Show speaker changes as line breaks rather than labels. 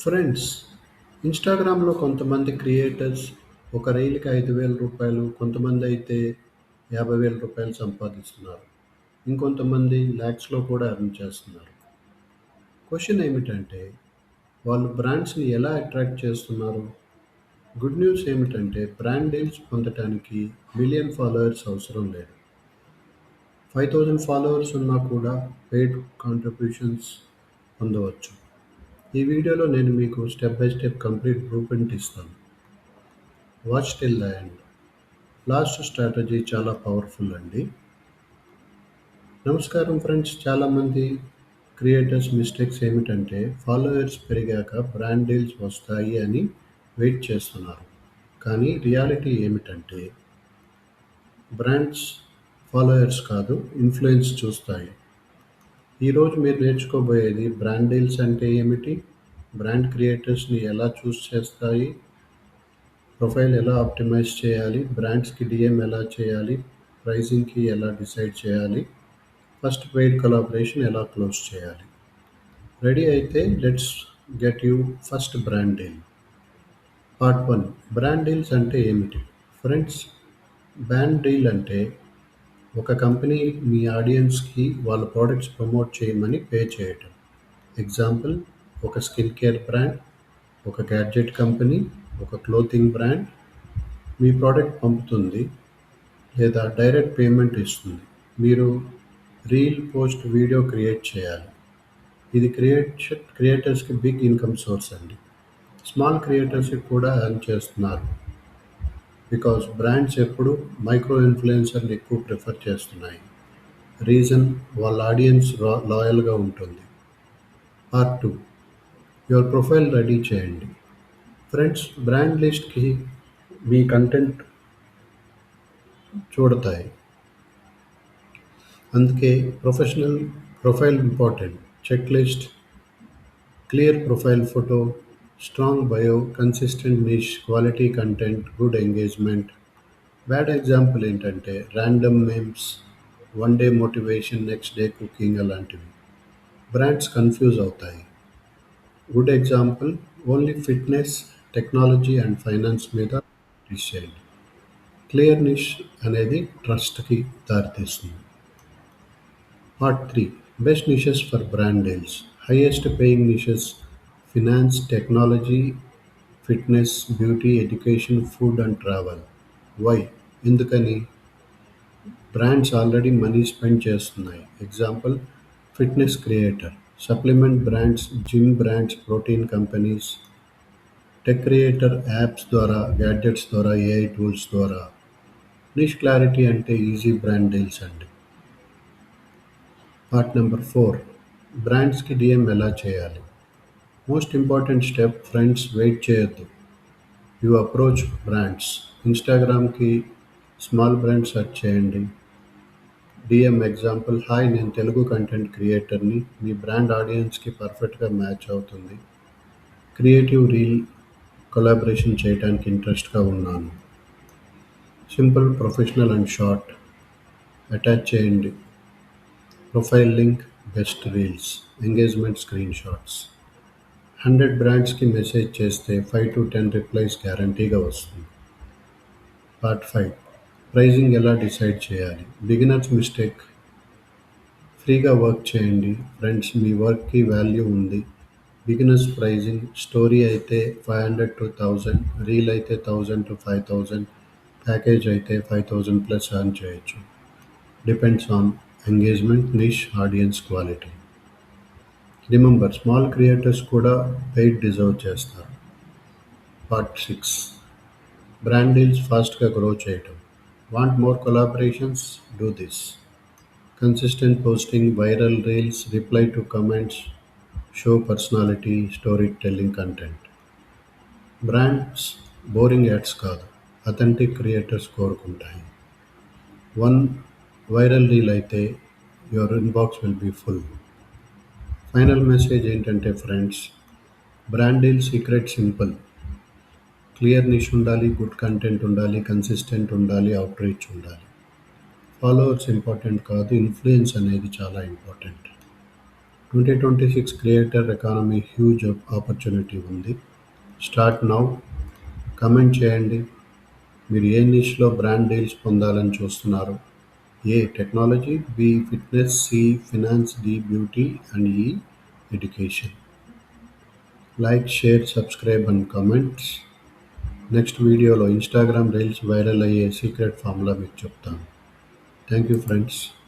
Friends, ఇన్‌స్టాగ్రామ్‌లో కొంతమంది creators ఒక రీల్‌కి రూ. 5,000, కొంతమంది అయితే రూ. 50,000 సంపాదిస్తున్నారు. ఇంకొంతమంది లాక్స్‌లో కూడా ఎర్న్ చేస్తున్నారు. క్వెషన్ ఏమిటంటే, వాళ్ళు బ్రాండ్స్‌ని ఎలా అట్రాక్ట్ చేస్తున్నారు? గుడ్ న్యూస్ ఏమిటంటే, బ్రాండ్ డీల్స్ పొందటానికి మిలియన్ ఫాలోవర్స్ అవసరం లేదు. 5,000 ఫాలోవర్స్ ఉన్నా కూడా పెయిడ్ కాంట్రిబ్యూషన్స్ పొందవచ్చు. ఈ వీడియోలో నేను మీకు step by step complete blueprint ఇస్తాను. Watch till the end. Last strategy చాలా పవర్ఫుల్ అండి. నమస్కారం ఫ్రెండ్స్. చాలామంది క్రియేటర్స్ మిస్టేక్స్ ఏమిటంటే ఫాలోవర్స్ పెరిగాక బ్రాండ్ డీల్స్ వస్తాయి అని వెయిట్ చేస్తున్నారు. కానీ రియాలిటీ ఏమిటంటే బ్రాండ్స్ ఫాలోవర్స్ కాదు, ఇన్ఫ్లుయెన్స్ చూస్తాయి. ఈరోజు మీరు నేర్చుకోబోయేది బ్రాండ్ డీల్స్ అంటే ఏమిటి, బ్రాండ్ క్రియేటర్స్ని ఎలా చూస్ చేస్తాయి, ప్రొఫైల్ ఎలా ఆప్టిమైజ్ చేయాలి, బ్రాండ్స్కి డిఎం ఎలా చేయాలి, ప్రైసింగ్కి ఎలా డిసైడ్ చేయాలి, ఫస్ట్ పెయిడ్ కొలాబరేషన్ ఎలా క్లోజ్ చేయాలి. రెడీ అయితే let's get you first brand deal. Part 1, brand deals అంటే ఏమిటి? ఫ్రెండ్స్, బ్రాండ్ డీల్ అంటే ఒక కంపెనీ మీ ఆడియన్స్కి వాళ్ళ ప్రోడక్ట్స్ ప్రమోట్ చేయమని పే చేయటం. ఎగ్జాంపుల్, ఒక స్కిన్ కేర్ బ్రాండ్, ఒక గ్యాడ్జెట్ కంపెనీ, ఒక క్లోతింగ్ బ్రాండ్ మీ ప్రోడక్ట్ పంపుతుంది లేదా డైరెక్ట్ పేమెంట్ ఇస్తుంది. మీరు రీల్, పోస్ట్, వీడియో క్రియేట్ చేయాలి. ఇది క్రియేటర్స్కి బిగ్ ఇన్కమ్ సోర్స్ అండి. స్మాల్ క్రియేటర్స్కి కూడా ఎర్న్ చేస్తున్నారు. బికాస్ బ్రాండ్స్ ఎప్పుడు మైక్రో ఇన్ఫ్లుయెన్సర్ని ఎక్కువ ప్రిఫర్ చేస్తున్నాయి. రీజన్, వాళ్ళ ఆడియన్స్ లాయల్గా ఉంటుంది. పార్ట్ 2, యువర్ ప్రొఫైల్ రెడీ చేయండి. ఫ్రెండ్స్, బ్రాండ్ లిస్ట్కి మీ కంటెంట్ చూడతాయి. అందుకే professional profile important. Checklist, clear profile photo, strong bio, consistent niche, quality content, good engagement. Bad example ఏంటంటే random memes, one day motivation, next day cooking అలాంటివి. Brands confuse అవుతాయి. Good example, only fitness, technology and finance మీద reach చేయండి. Clear niche అనేది ట్రస్ట్కి దారితీస్తుంది. Part 3, best niches for brand deals. Highest paying niches: finance, technology, fitness, beauty, education, food and travel. Why? ఎందుకని? Brands already money spend చేస్తున్నాయి. Example, fitness creator, supplement brands, gym brands, protein companies. Tech creator, apps ద్వారా, gadgets ద్వారా, AI tools ద్వారా. Niche clarity అంటే easy brand deals అండి. Part number 4, బ్రాండ్స్కి DM ఎలా చేయాలి. Most important step friends, wait చేయొద్దు. You approach brands. ఇన్స్టాగ్రామ్కి small brand search చేయండి. డిఎం ఎగ్జాంపుల్, హాయ్, నేను తెలుగు కంటెంట్ క్రియేటర్ని, మీ బ్రాండ్ ఆడియన్స్కి పర్ఫెక్ట్గా మ్యాచ్ అవుతుంది. క్రియేటివ్ రీల్ కొలాబరేషన్ చేయడానికి ఇంట్రెస్ట్గా ఉన్నాను. Simple, professional and short. Attach చేయండి profile link, best reels, engagement screenshots. 100 బ్రాండ్స్కి మెసేజ్ చేస్తే 5 to 10 రిప్లైస్ గ్యారంటీగా వస్తుంది. పార్ట్ 5, ప్రైజింగ్ ఎలా డిసైడ్ చేయాలి. బిగినర్స్ మిస్టేక్: ఫ్రీగా వర్క్ చేయండి. ఫ్రెండ్స్, మీ వర్క్కి వాల్యూ ఉంది. బిగినర్స్ ప్రైజింగ్: స్టోరీ అయితే 500 to 1000, రీల్ అయితే 1000 to 5000, ప్యాకేజ్ అయితే 5000 ప్లస్ ఎర్న్ చేయొచ్చు. Depends on engagement, niche, audience, quality. Remember, small creators కూడా పెయిడ్ డిజర్వ్ చేస్తారు. పార్ట్ 6, బ్రాండ్ డీల్స్ ఫాస్ట్గా గ్రో చేయటం. Want more collaborations? Do this. Consistent posting, viral reels, reply to comments, show personality, story telling content. Brands boring ads కాదు, authentic creators కోరుకుంటాయి. One viral reel అయితే your inbox will be full. Final message ఏంటంటే friends, brand deal secret simple. Clear నిష్ ఉండాలి, good content ఉండాలి, consistent ఉండాలి, outreach ఉండాలి. Followers important కాదు, influence అనేది చాలా important. 2026 creator economy huge opportunity ఉంది. Start now. కమెంట్ చేయండి. మీరు ఏ నిష్‌లో బ్రాండ్ డీల్స్ పొందాలని చూస్తున్నారు? A. Technology, B. Fitness, C. Finance, D. Beauty and E. Education. Like, share, subscribe and comments. Next వీడియోలో ఇన్‌స్టాగ్రామ్ రీల్స్ వైరల్ అయ్యే సీక్రెట్ ఫార్ములా మీకు చెప్తాను. Thank you friends.